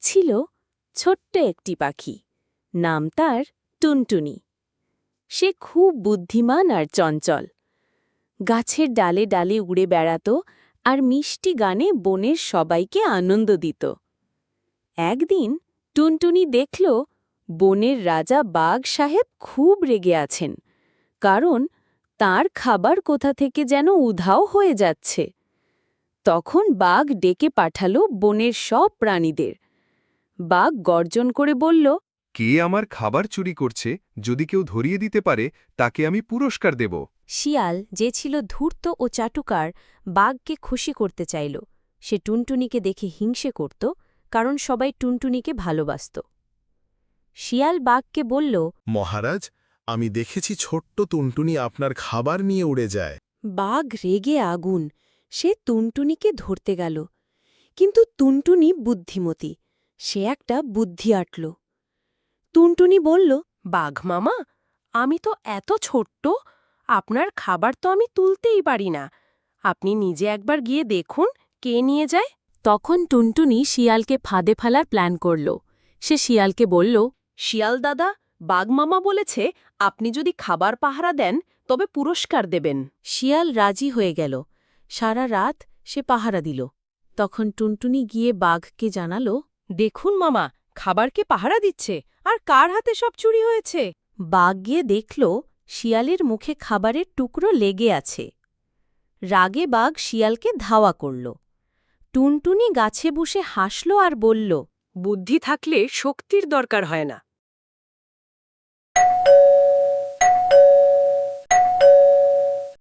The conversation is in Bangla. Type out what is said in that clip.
ছিল ছোট্ট একটি পাখি, নাম তার টুনটুনি। সে খুব বুদ্ধিমান আর চঞ্চল। গাছের ডালে ডালে উড়ে বেড়াত আর মিষ্টি গানে বনের সবাইকে আনন্দ দিত। একদিন টুনটুনি দেখল বনের রাজা বাঘ সাহেব খুব রেগে আছেন, কারণ তার খাবার কোথা থেকে যেন উধাও হয়ে যাচ্ছে। তখন বাঘ ডেকে পাঠালো বনের সব প্রাণীদের। বাঘ গর্জন করে বলল, কে আমার খাবার চুরি করছে, যদি কেউ ধরিয়ে দিতে পারে তাকে আমি পুরস্কার দেব। শিয়াল, যে ছিল ধূর্ত ও চাটুকার, বাঘকে খুশি করতে চাইল। সে টুনটুনিকে দেখে হিংসে করত, কারণ সবাই টুনটুনিকে ভালোবাসত। শিয়াল বাঘকে বলল, মহারাজ, আমি দেখেছি ছোট্ট টুনটুনি আপনার খাবার নিয়ে উড়ে যায়। বাঘ রেগে আগুন। সে টুনটুনিকে ধরতে গেল, কিন্তু টুনটুনি বুদ্ধিমতী। সে একটা বুদ্ধি আঁটল। টুনটুনি বলল, বাঘ মামা, আমি তো এত ছোট্ট, আপনার খাবার তো আমি তুলতেই পারি না। আপনি নিজে একবার গিয়ে দেখুন কে নিয়ে যায়। তখন টুনটুনি শিয়ালকে ফাঁদে ফেলার প্ল্যান করল। সে শিয়ালকে বলল, শিয়াল দাদা, বাঘ মামা বলেছে আপনি যদি খাবার পাহারা দেন তবে পুরস্কার দেবেন। শিয়াল রাজি হয়ে গেল। সারা রাত সে পাহারা দিল। তখন টুনটুনি গিয়ে বাঘকে জানাল, দেখুন মামা, খাবারকে পাহারা দিচ্ছে, আর কার হাতে সব চুরি হয়েছে। বাঘ গিয়ে দেখল শিয়ালের মুখে খাবারের টুকরো লেগে আছে। রাগে বাঘ শিয়ালকে ধাওয়া করল। টুনটুনি গাছে বসে হাসল আর বলল, বুদ্ধি থাকলে শক্তির দরকার হয় না।